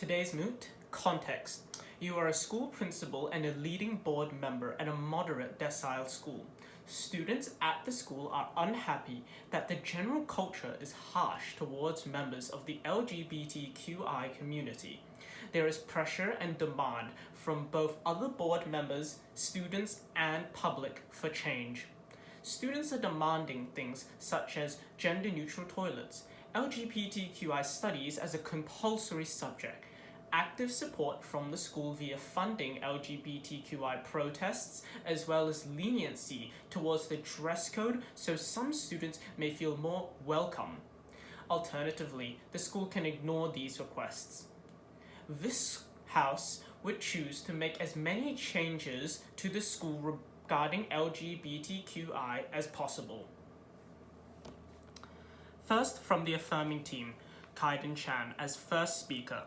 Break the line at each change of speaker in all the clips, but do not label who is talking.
Today's moot, context. You are a school principal and a leading board member at a moderate decile school. Students at the school are unhappy that the general culture is harsh towards members of the LGBTQI community. There is pressure and demand from both other board members, students, and public for change. Students are demanding things such as gender-neutral toilets, LGBTQI studies as a compulsory subject, active support from the school via funding LGBTQI protests, as well as leniency towards the dress code so some students may feel more welcome. Alternatively, the school can ignore these requests. This House would choose to make as many changes to the school regarding LGBTQI as possible. First, from the affirming team, Kaiden Chan as first speaker.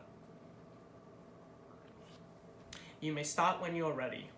You may start when you're ready.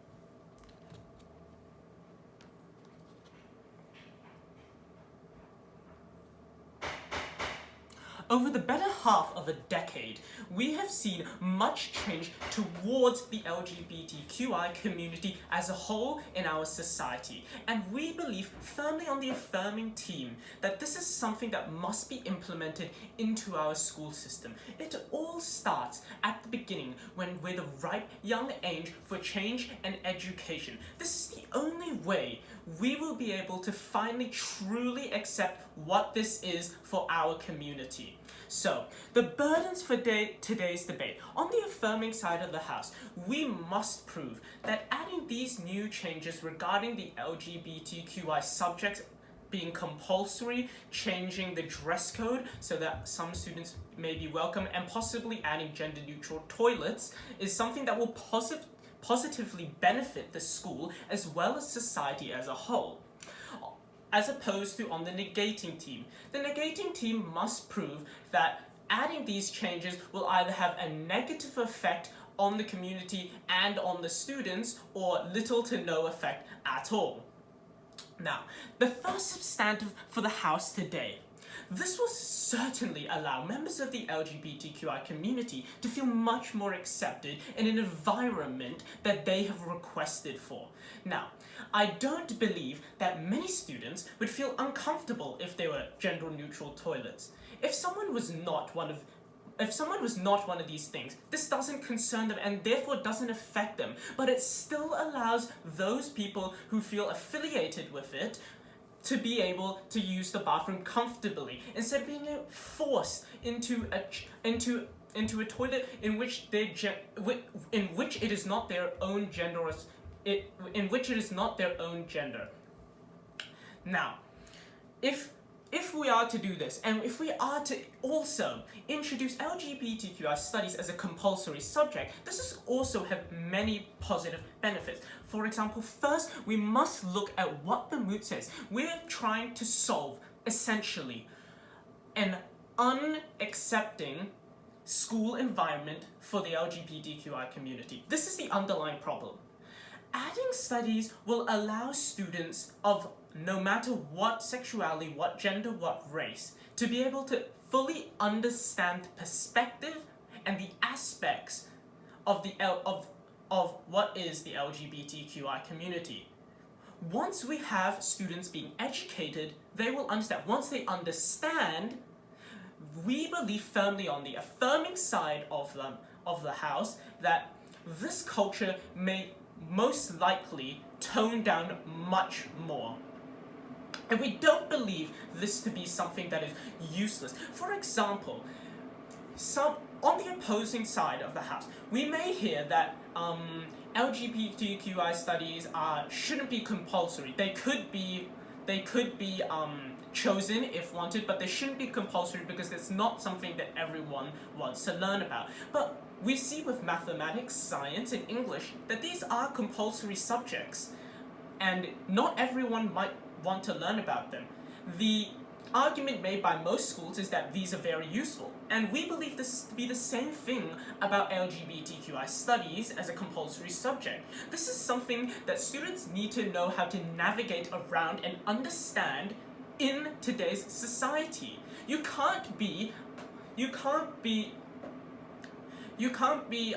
Over the better half of a decade, we have seen much change towards the LGBTQI community as a whole in our society, and we believe firmly on the affirming team that this is something that must be implemented into our school system. It all starts at the beginning when we're the ripe young age for change and education. This is the only way we will be able to finally truly accept what this is for our community. So, the burdens for today's debate. On the affirming side of the House, we must prove that adding these new changes regarding the LGBTQI subjects being compulsory, changing the dress code so that some students may be welcome, and possibly adding gender-neutral toilets is something that will positively benefit the school as well as society as a whole. As opposed to on the negating team. The negating team must prove that adding these changes will either have a negative effect on the community and on the students, or little to no effect at all. Now, the first substantive for the House today. This will certainly allow members of the LGBTQI community to feel much more accepted in an environment that they have requested for. Now, I don't believe that many students would feel uncomfortable if they were gender-neutral toilets. If someone was not one of these things, this doesn't concern them and therefore doesn't affect them, but it still allows those people who feel affiliated with it to be able to use the bathroom comfortably instead of being forced into a toilet in which it is not their own gender. Now, if we are to do this, and if we are to also introduce LGBTQI studies as a compulsory subject, this is also have many positive benefits. For example, first, we must look at what the moot says. We're trying to solve, essentially, an unaccepting school environment for the LGBTQI community. This is the underlying problem. Adding studies will allow students of no matter what sexuality, what gender, what race, to be able to fully understand the perspective and the aspects of what is the LGBTQI community. Once we have students being educated, they will understand. Once they understand, we believe firmly on the affirming side of the House that this culture may most likely tone down much more. And we don't believe this to be something that is useless. For example, on the opposing side of the House, we may hear that LGBTQI studies shouldn't be compulsory. They could be chosen if wanted, but they shouldn't be compulsory because it's not something that everyone wants to learn about. But we see with mathematics, science, and English that these are compulsory subjects, and not everyone might want to learn about them. The argument made by most schools is that these are very useful, and we believe this to be the same thing about LGBTQI studies as a compulsory subject. This is something that students need to know how to navigate around and understand in today's society. You can't be you can't be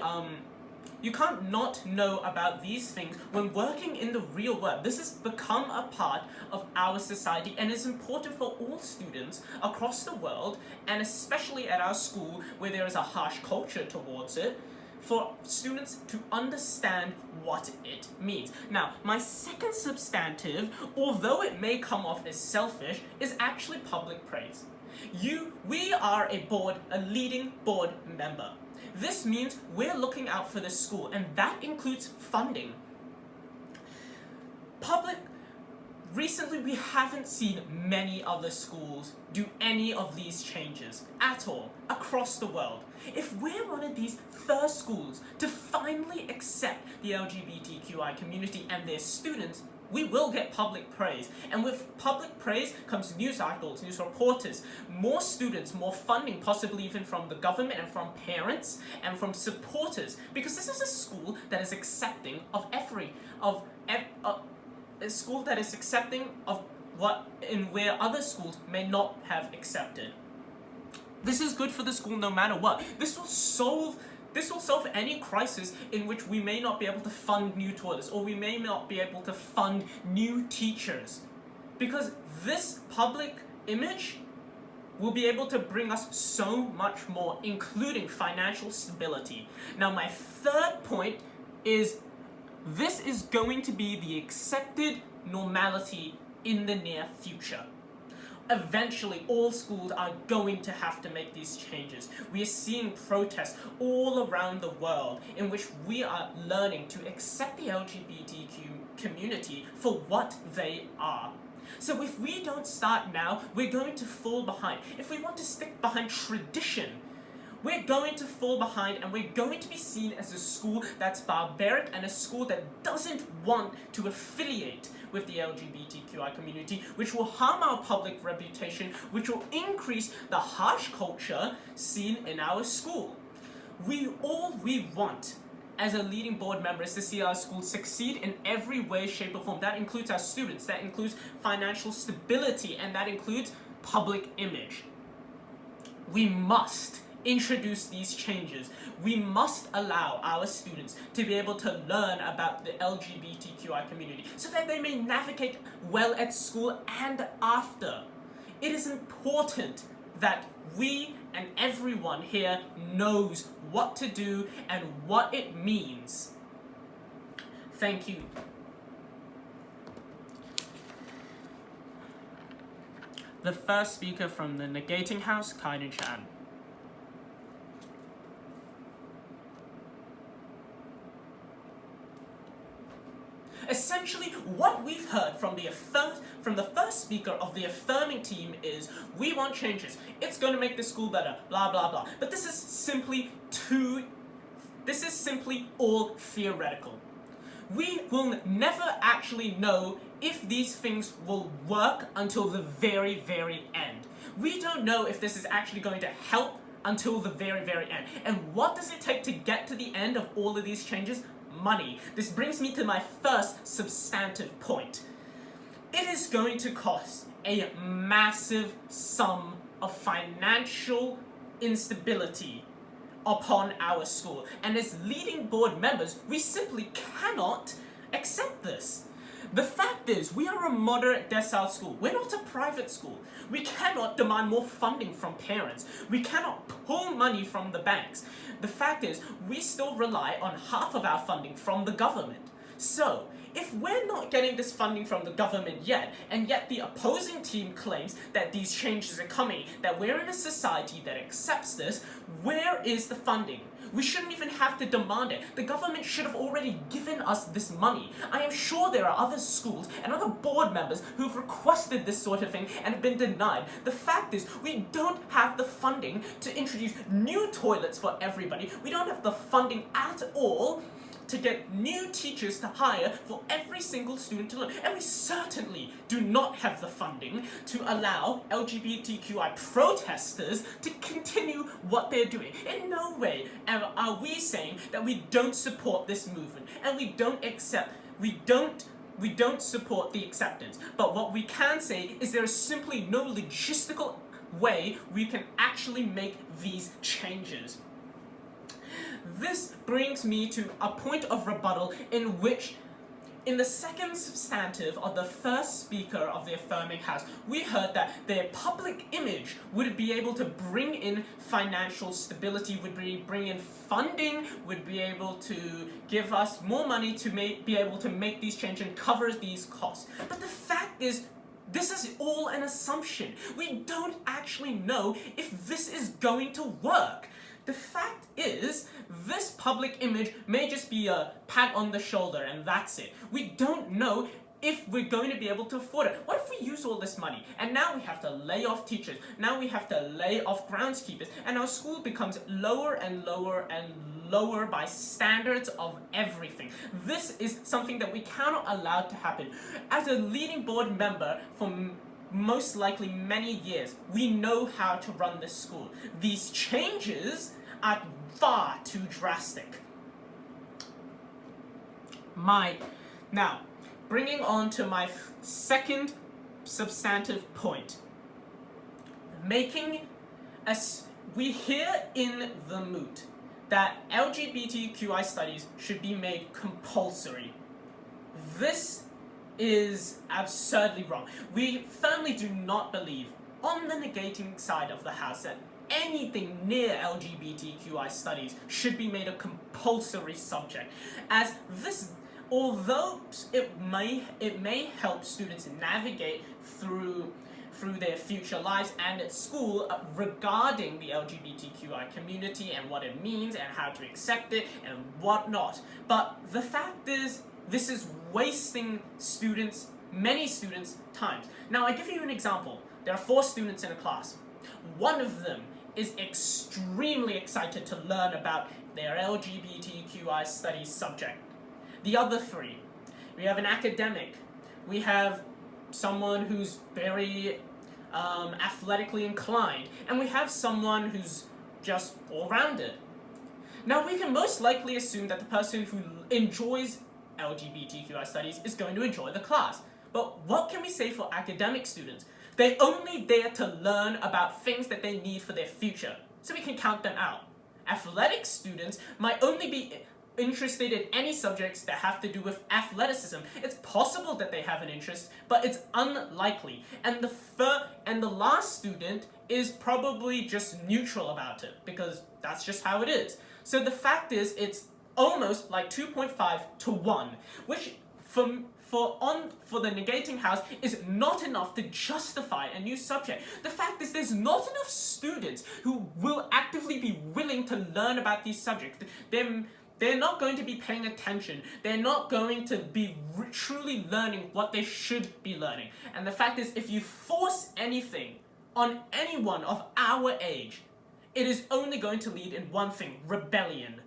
you can't not know about these things when working in the real world. This has become a part of our society and is important for all students across the world, and especially at our school where there is a harsh culture towards it, for students to understand what it means. Now, my second substantive, although it may come off as selfish, is actually public praise. We are a leading board member. This means we're looking out for the school, and that includes funding. Recently, we haven't seen many other schools do any of these changes at all across the world. If we're one of these first schools to finally accept the LGBTQI community and their students, we will get public praise. And with public praise comes news articles, news reporters, more students, more funding, possibly even from the government and from parents and from supporters. Because this is a school that is accepting of a school that is accepting of what in where other schools may not have accepted. This is good for the school no matter what. This will solve any crisis in which we may not be able to fund new toilets, or we may not be able to fund new teachers. Because this public image will be able to bring us so much more, including financial stability. Now, my third point is this is going to be the accepted normality in the near future. Eventually, all schools are going to have to make these changes. We are seeing protests all around the world in which we are learning to accept the LGBTQ community for what they are. So if we don't start now, we're going to fall behind. If we want to stick behind tradition, we're going to fall behind, and we're going to be seen as a school that's barbaric and a school that doesn't want to affiliate with the LGBTQI community, which will harm our public reputation, which will increase the harsh culture seen in our school. All we want as a leading board member is to see our school succeed in every way, shape, or form. That includes our students, that includes financial stability, and that includes public image. We must introduce these changes. We must allow our students to be able to learn about the LGBTQI community so that they may navigate well at school and after. It is important that we and everyone here knows what to do and what it means. Thank you. The first speaker from the Negating House, Kaiden Chan. Essentially, what we've heard from the first speaker of the affirming team is, we want changes. It's going to make the school better, blah, blah, blah. But this is simply all theoretical. We will never actually know if these things will work until the very, very end. We don't know if this is actually going to help until the very, very end. And what does it take to get to the end of all of these changes? Money. This brings me to my first substantive point. It is going to cost a massive sum of financial instability upon our school. And as leading board members, we simply cannot accept this. The fact is, we are a moderate decile school. We're not a private school. We cannot demand more funding from parents. We cannot pull money from the banks. The fact is, we still rely on half of our funding from the government. So, if we're not getting this funding from the government yet, and yet the opposing team claims that these changes are coming, that we're in a society that accepts this, where is the funding? We shouldn't even have to demand it. The government should have already given us this money. I am sure there are other schools and other board members who've requested this sort of thing and have been denied. The fact is, we don't have the funding to introduce new toilets for everybody. We don't have the funding at all to get new teachers to hire for every single student to learn. And we certainly do not have the funding to allow LGBTQI protesters to continue what they're doing. In no way are we saying that we don't support this movement and we don't support the acceptance. But what we can say is there is simply no logistical way we can actually make these changes. this brings me to a point of rebuttal in which, in the second substantive of the first speaker of the affirming house, we heard that their public image would be able to bring in financial stability, would bring in funding, would be able to give us more money to be able to make these changes and cover these costs. But the fact is, this is all an assumption. We don't actually know if this is going to work. The fact is, this public image may just be a pat on the shoulder and that's it. We don't know if we're going to be able to afford it. What if we use all this money and now we have to lay off teachers, now we have to lay off groundskeepers, and our school becomes lower and lower and lower by standards of everything. This is something that we cannot allow to happen. As a leading board member for most likely many years, we know how to run this school. These changes are far too drastic. Now, bringing on to my second substantive point. We hear in the moot that LGBTQI studies should be made compulsory. This is absurdly wrong. We firmly do not believe, on the negating side of the house, that anything near LGBTQI studies should be made a compulsory subject, as this, although it may help students navigate through their future lives and at school regarding the LGBTQI community and what it means and how to accept it and whatnot. But the fact is, this is wasting many students' time. Now, I give you an example. There are 4 students in a class. One of them is extremely excited to learn about their LGBTQI studies subject. The other 3, we have an academic, we have someone who's very athletically inclined, and we have someone who's just all-rounded. Now, we can most likely assume that the person who enjoys LGBTQI studies is going to enjoy the class. But what can we say for academic students? They only dare to learn about things that they need for their future, so we can count them out. Athletic students might only be interested in any subjects that have to do with athleticism. It's possible that they have an interest, but it's unlikely. And the last student is probably just neutral about it, because that's just how it is. So the fact is, it's almost like 2.5 to 1, which for the negating house is not enough to justify a new subject. The fact is, there's not enough students who will actively be willing to learn about these subjects. They're not going to be paying attention. They're not going to be truly learning what they should be learning. And the fact is, if you force anything on anyone of our age, it is only going to lead in one thing: rebellion.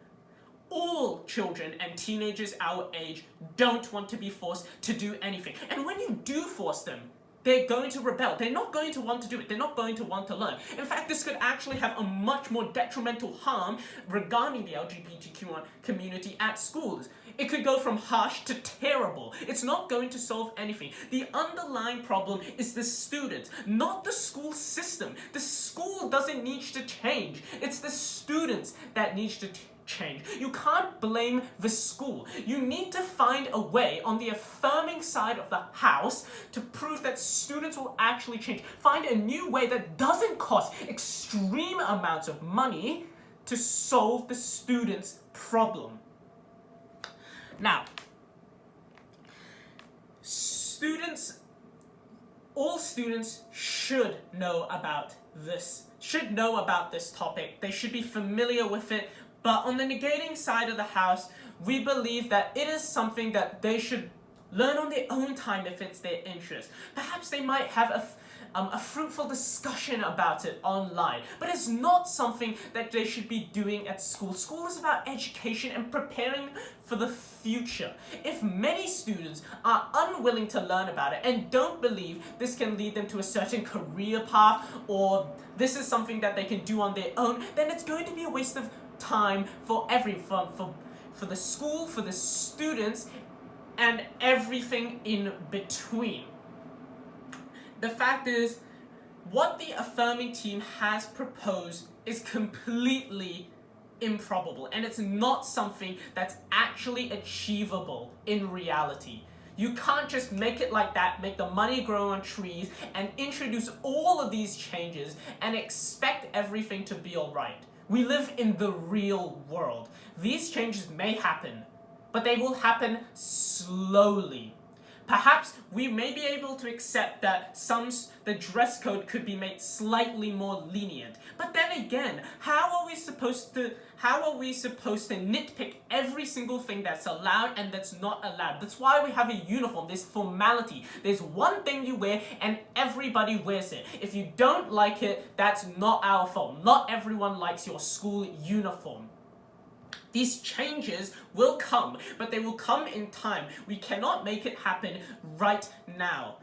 All children and teenagers our age don't want to be forced to do anything. And when you do force them, they're going to rebel. They're not going to want to do it. They're not going to want to learn. In fact, this could actually have a much more detrimental harm regarding the LGBTQ community at schools. It could go from harsh to terrible. It's not going to solve anything. The underlying problem is the students, not the school system. The school doesn't need to change. It's the students that need to change. You can't blame the school. You need to find a way on the affirming side of the house to prove that students will actually change. Find a new way that doesn't cost extreme amounts of money to solve the students' problem. Now, all students should know about this topic. They should be familiar with it. But on the negating side of the house, we believe that it is something that they should learn on their own time if it's their interest. Perhaps they might have a fruitful discussion about it online, but it's not something that they should be doing at school. School is about education and preparing for the future. If many students are unwilling to learn about it and don't believe this can lead them to a certain career path, or this is something that they can do on their own, then it's going to be a waste of time for for the school, for the students, and everything in between. The fact is, what the affirming team has proposed is completely improbable, and it's not something that's actually achievable in reality. You can't just make it like that, make the money grow on trees, and introduce all of these changes and expect everything to be alright. We live in the real world. These changes may happen, but they will happen slowly. Perhaps we may be able to accept that the dress code could be made slightly more lenient. But then again, how are we supposed to nitpick every single thing that's allowed and that's not allowed? That's why we have a uniform. There's formality. There's one thing you wear and everybody wears it. If you don't like it, that's not our fault. Not everyone likes your school uniform. These changes will come, but they will come in time. We cannot make it happen right now.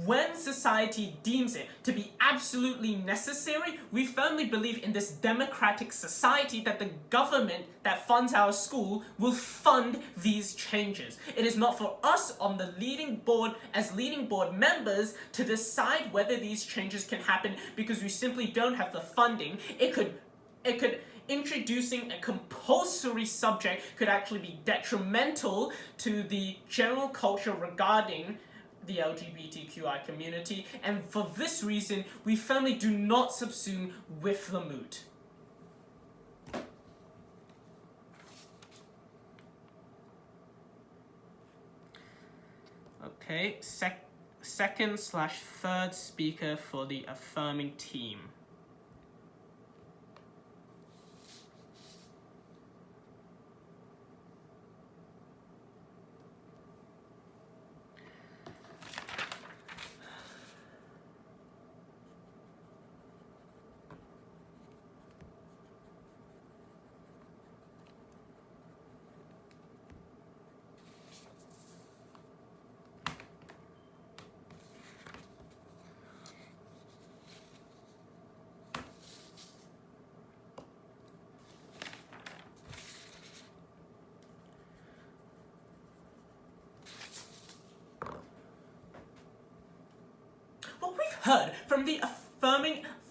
When society deems it to be absolutely necessary, we firmly believe in this democratic society that the government that funds our school will fund these changes. It is not for us on the leading board, as leading board members, to decide whether these changes can happen because we simply don't have the funding. Introducing a compulsory subject could actually be detrimental to the general culture regarding the LGBTQI community, and for this reason, we firmly do not subsume with the moot. Okay, second/third speaker for the affirming team.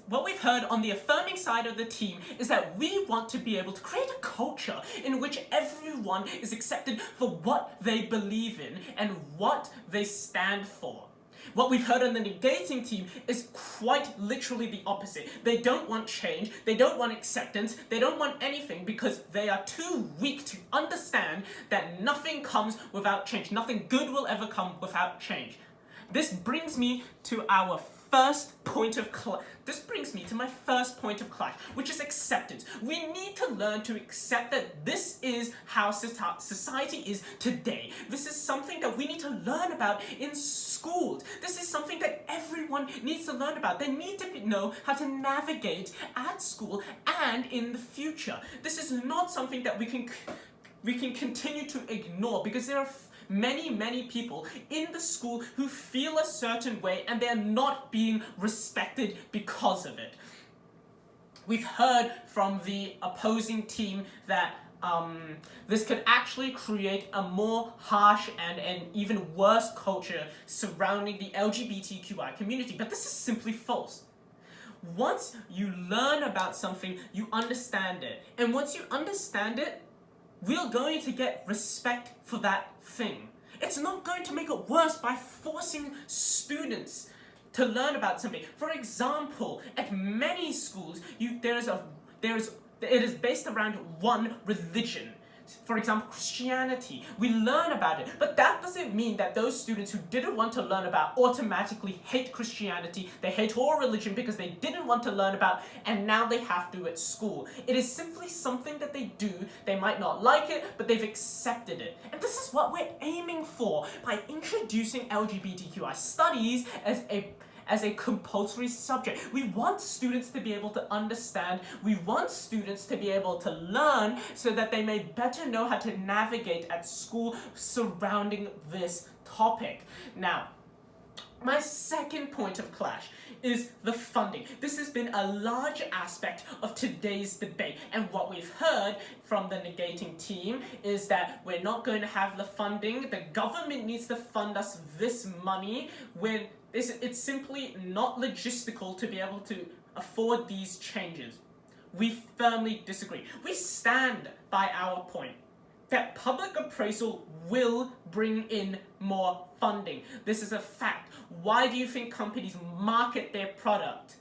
What we've heard on the affirming side of the team is that we want to be able to create a culture in which everyone is accepted for what they believe in and what they stand for. What we've heard on the negating team is quite literally the opposite. They don't want change, they don't want acceptance, they don't want anything because they are too weak to understand that nothing comes without change. Nothing good will ever come without change. This brings me to my first point of clash, which is acceptance. We need to learn to accept that this is how society is today. This is something that we need to learn about in schools. This is something that everyone needs to learn about. They need to know how to navigate at school and in the future. This is not something that we can continue to ignore because there are many people in the school who feel a certain way and they're not being respected because of it. We've heard from the opposing team that this could actually create a more harsh and an even worse culture surrounding the LGBTQI community, but this is simply false. Once you learn about something, you understand it. And once you understand it, we're going to get respect for that thing. It's not going to make it worse by forcing students to learn about something. For example, at many schools, it is based around one religion. For example, Christianity. We learn about it, but that doesn't mean that those students who didn't want to learn about automatically hate Christianity. They hate all religion because they didn't want to learn about, and now they have to at school. It is simply something that they do. They might not like it, but they've accepted it. And this is what we're aiming for by introducing LGBTQI studies as a compulsory subject. We want students to be able to understand, we want students to be able to learn so that they may better know how to navigate at school surrounding this topic. Now, my second point of clash is the funding. This has been a large aspect of today's debate, and what we've heard from the negating team is that we're not going to have the funding, the government needs to fund us this money when it's simply not logistical to be able to afford these changes. we firmly disagree. We stand by our point that public appraisal will bring in more funding. This is a fact. Why do you think companies market their product?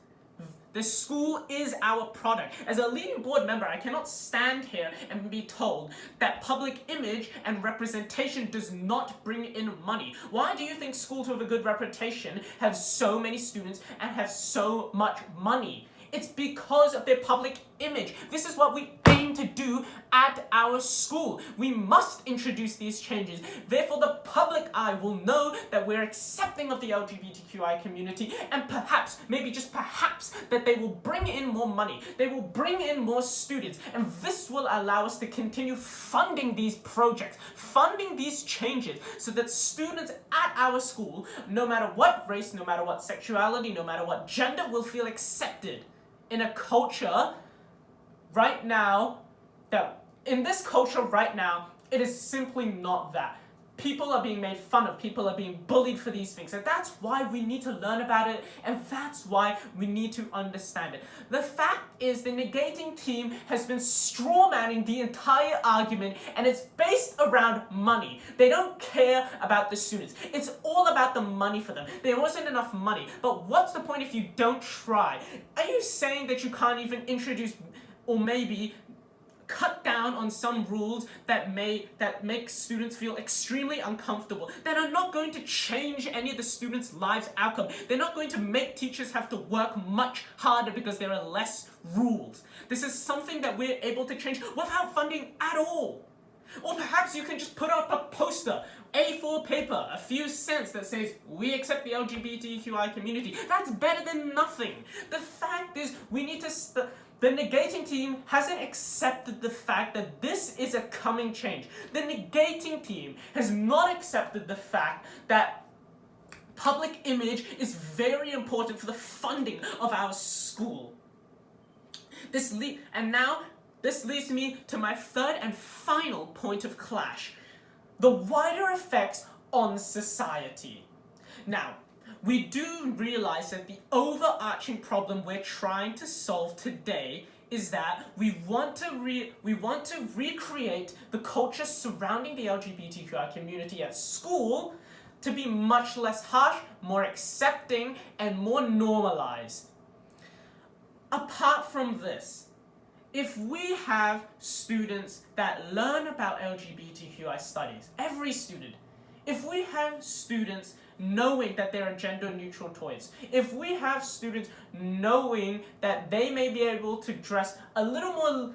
The school is our product. As a leading board member, I cannot stand here and be told that public image and representation does not bring in money. Why do you think schools with a good reputation have so many students and have so much money? It's because of their public image. This is what we aim to do at our school. We must introduce these changes. Therefore, the public eye will know that we're accepting of the LGBTQI community, and perhaps, maybe just perhaps, that they will bring in more money. They will bring in more students, and this will allow us to continue funding these projects, funding these changes, so that students at our school, no matter what race, no matter what sexuality, no matter what gender, will feel accepted. In a culture right now, in this culture right now, it is simply not that. People are being made fun of, people are being bullied for these things, and that's why we need to learn about it, and that's why we need to understand it. The fact is, the negating team has been strawmanning the entire argument, and it's based around money. They don't care about the students. It's all about the money for them. There wasn't enough money, but what's the point if you don't try? Are you saying that you can't even introduce, or maybe cut down on some rules that make students feel extremely uncomfortable, that are not going to change any of the students' lives outcome? They're not going to make teachers have to work much harder because there are less rules. This is something that we're able to change without funding at all. Or perhaps you can just put up a poster, A4 paper, a few cents, that says, "We accept the LGBTQI community." That's better than nothing. The fact is, we need to the negating team hasn't accepted the fact that this is a coming change. The negating team has not accepted the fact that public image is very important for the funding of our school. This leads me to my third and final point of clash: the wider effects on society. Now, we do realize that the overarching problem we're trying to solve today is that we want to recreate the culture surrounding the LGBTQI community at school to be much less harsh, more accepting, and more normalized. Apart from this, if we have students that learn about LGBTQI studies, every student, if we have students knowing that there are gender-neutral toys, if we have students knowing that they may be able to dress a little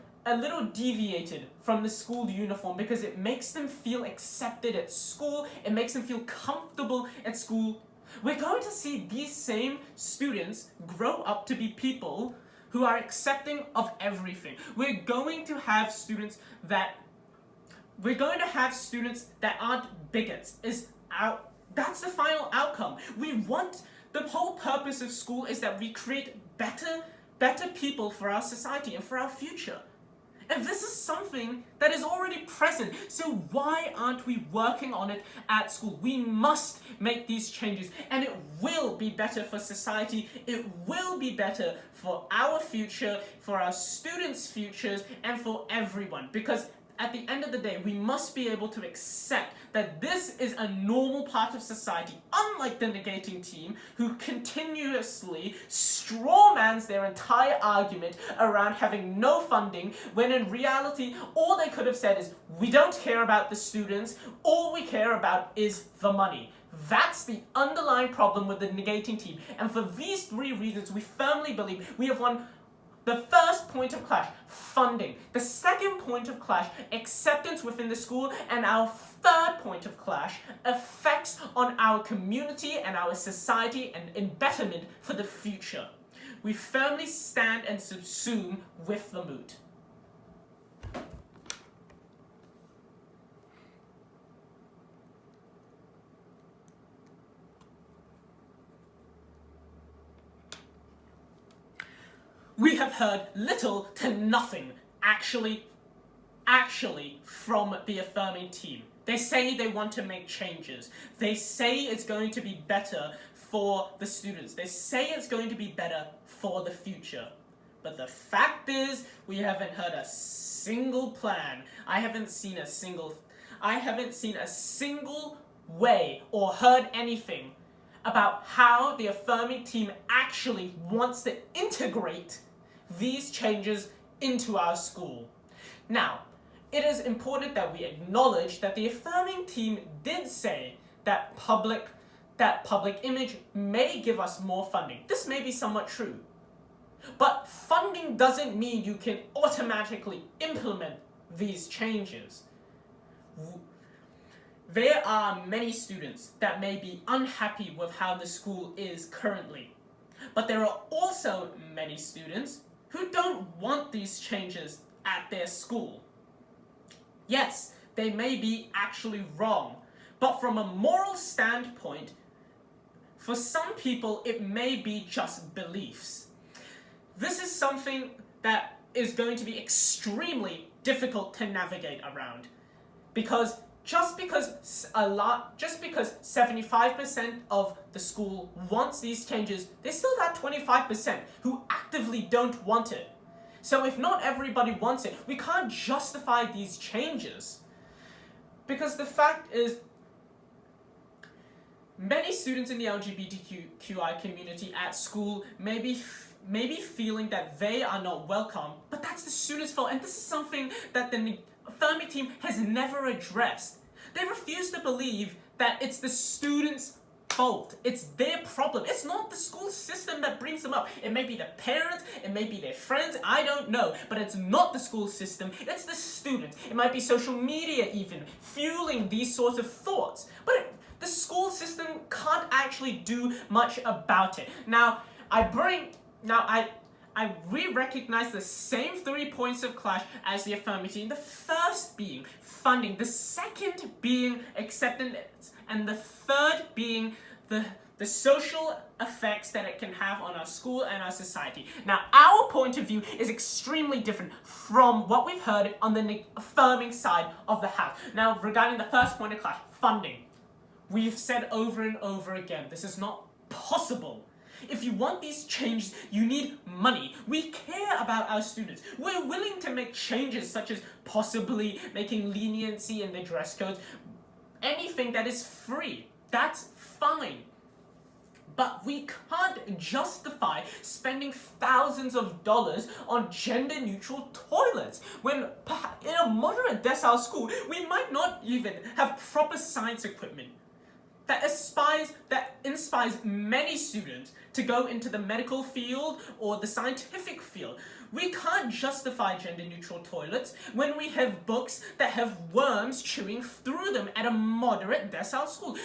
deviated from the school uniform because it makes them feel accepted at school, it makes them feel comfortable at school, we're going to see these same students grow up to be people who are accepting of everything. We're going to have students that aren't bigots. That's the final outcome. The whole purpose of school is that we create better people for our society and for our future. And this is something that is already present. So why aren't we working on it at school? We must make these changes, and it will be better for society. It will be better for our future, for our students' futures, and for everyone. Because at the end of the day, we must be able to accept that this is a normal part of society, unlike the negating team, who continuously strawmans their entire argument around having no funding, when in reality, all they could have said is, "We don't care about the students, all we care about is the money." That's the underlying problem with the negating team. And for these three reasons, we firmly believe we have won. The first point of clash, funding. The second point of clash, acceptance within the school. And our third point of clash, effects on our community and our society and betterment for the future. We firmly stand and subsume with the moot. We have heard little to nothing actually from the affirming team. They say they want to make changes. They say it's going to be better for the students. They say it's going to be better for the future. But the fact is, we haven't heard a single plan. I haven't seen a single way or heard anything about how the affirming team actually wants to integrate these changes into our school. Now, it is important that we acknowledge that the affirming team did say that public image may give us more funding. This may be somewhat true. But funding doesn't mean you can automatically implement these changes. There are many students that may be unhappy with how the school is currently. But there are also many students who don't want these changes at their school. Yes, they may be actually wrong, but from a moral standpoint, for some people it may be just beliefs. This is something that is going to be extremely difficult to navigate around, because just because 75% of the school wants these changes, there's still that 25% who actively don't want it. So if not everybody wants it, we can't justify these changes. Because the fact is, many students in the LGBTQI community at school may be feeling that they are not welcome, but that's the students' fault, and this is something that the affirming team has never addressed. They refuse to believe that it's the students' fault. It's their problem. It's not the school system that brings them up. It may be the parents, it may be their friends, I don't know, but it's not the school system, it's the students. It might be social media even, fueling these sorts of thoughts. But the school system can't actually do much about it. Now, we recognize the same 3 points of clash as the affirming team. The first being funding, the second being acceptance, and the third being the social effects that it can have on our school and our society. Now, our point of view is extremely different from what we've heard on the affirming side of the house. Now, regarding the first point of clash, funding. We've said over and over again, this is not possible. If you want these changes, you need money. We care about our students. We're willing to make changes such as possibly making leniency in the dress codes. Anything that is free, that's fine. But we can't justify spending thousands of dollars on gender-neutral toilets when in a moderate decile school, we might not even have proper science equipment that inspires many students to go into the medical field or the scientific field. We can't justify gender-neutral toilets when we have books that have worms chewing through them at a moderate decile school.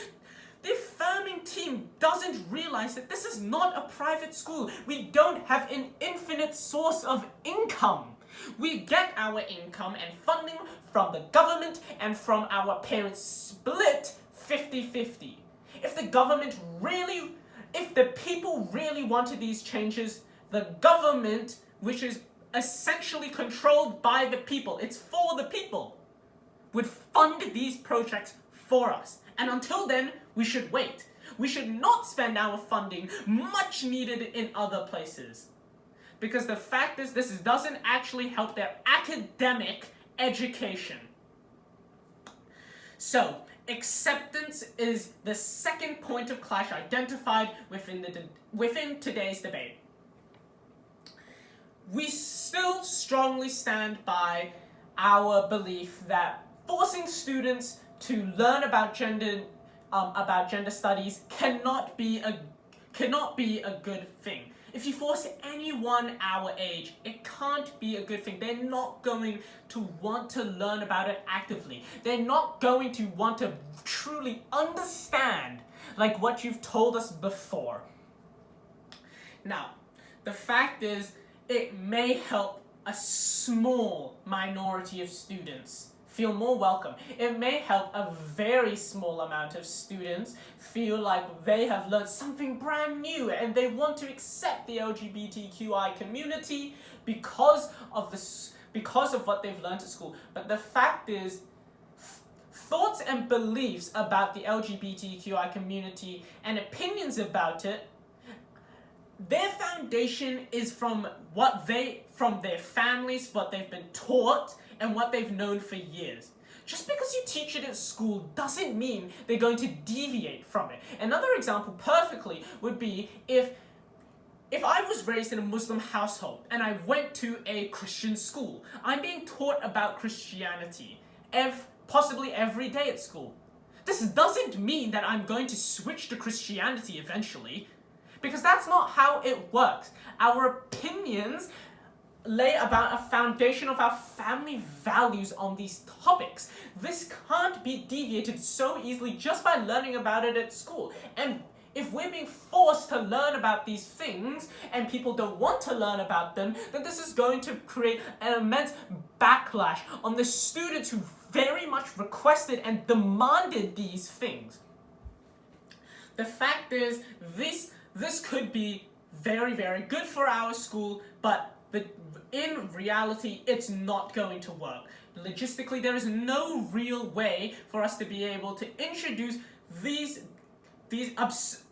The affirming team doesn't realize that this is not a private school. We don't have an infinite source of income. We get our income and funding from the government and from our parents, split 50-50. If the people really wanted these changes, the government, which is essentially controlled by the people, it's for the people, would fund these projects for us. And until then, we should wait. We should not spend our funding much needed in other places. Because the fact is, this doesn't actually help their academic education. So, acceptance is the second point of clash identified within today's debate. We still strongly stand by our belief that forcing students to learn about gender studies cannot be a good thing. If you force anyone our age, it can't be a good thing. They're not going to want to learn about it actively. They're not going to want to truly understand like what you've told us before. Now, the fact is, it may help a small minority of students feel more welcome. It may help a very small amount of students feel like they have learned something brand new and they want to accept the LGBTQI community because of what they've learned at school. But the fact is, thoughts and beliefs about the LGBTQI community and opinions about it, their foundation is from from their families, what they've been taught, and what they've known for years. Just because you teach it at school doesn't mean they're going to deviate from it. Another example perfectly would be if I was raised in a Muslim household and I went to a Christian school, I'm being taught about Christianity possibly every day at school. This doesn't mean that I'm going to switch to Christianity eventually, because that's not how it works. Our opinions lay about a foundation of our family values on these topics. This can't be deviated so easily just by learning about it at school. And if we're being forced to learn about these things and people don't want to learn about them, then this is going to create an immense backlash on the students who very much requested and demanded these things. The fact is, this could be very, very good for our school, but in reality, it's not going to work. Logistically, there is no real way for us to be able to introduce these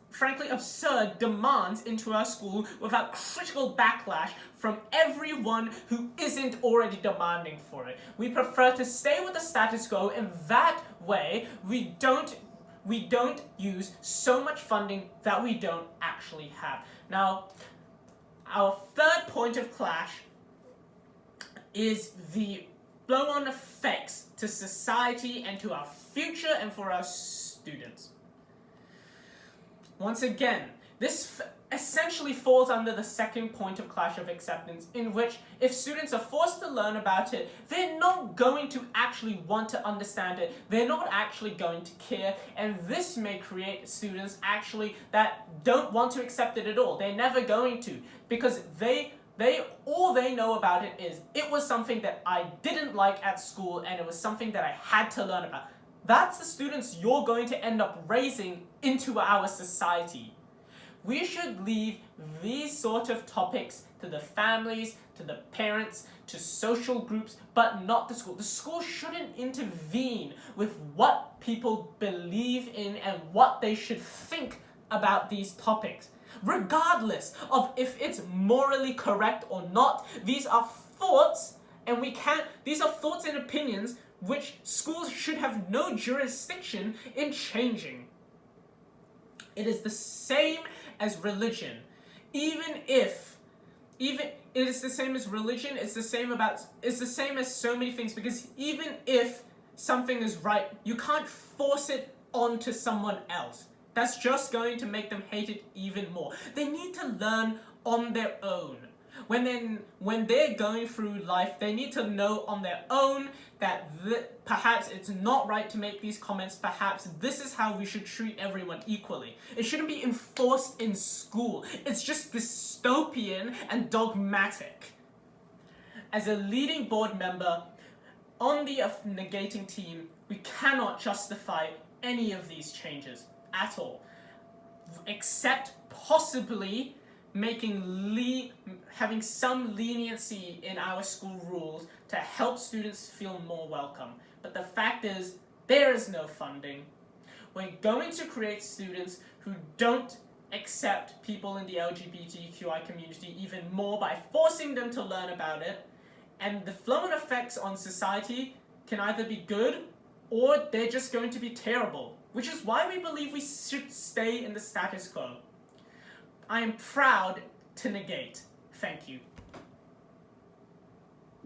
frankly absurd demands into our school without critical backlash from everyone who isn't already demanding for it. We prefer to stay with the status quo, and that way we don't use so much funding that we don't actually have. Now, our third point of clash is the blow-on effects to society and to our future and for our students. Once again, this essentially falls under the second point of clash of acceptance, in which if students are forced to learn about it, they're not going to actually want to understand it, they're not actually going to care, and this may create students actually that don't want to accept it at all. They're never going to, because all they know about it is, it was something that I didn't like at school and it was something that I had to learn about. That's the students you're going to end up raising into our society. We should leave these sort of topics to the families, to the parents, to social groups, but not the school. The school shouldn't intervene with what people believe in and what they should think about these topics. Regardless of if it's morally correct or not, these are thoughts, and these are thoughts and opinions which schools should have no jurisdiction in changing. It is the same as religion. It is the same as religion, it's the same as so many things, because even if something is right, you can't force it onto someone else. That's just going to make them hate it even more. They need to learn on their own. When they're going through life, they need to know on their own that perhaps it's not right to make these comments, perhaps this is how we should treat everyone equally. It shouldn't be enforced in school. It's just dystopian and dogmatic. As a leading board member on the negating team, we cannot justify any of these changes at all, except possibly having some leniency in our school rules to help students feel more welcome. But the fact is, there is no funding. We're going to create students who don't accept people in the LGBTQI community even more by forcing them to learn about it, and the flow-on effects on society can either be good or they're just going to be terrible, which is why we believe we should stay in the status quo. I am proud to negate. Thank you.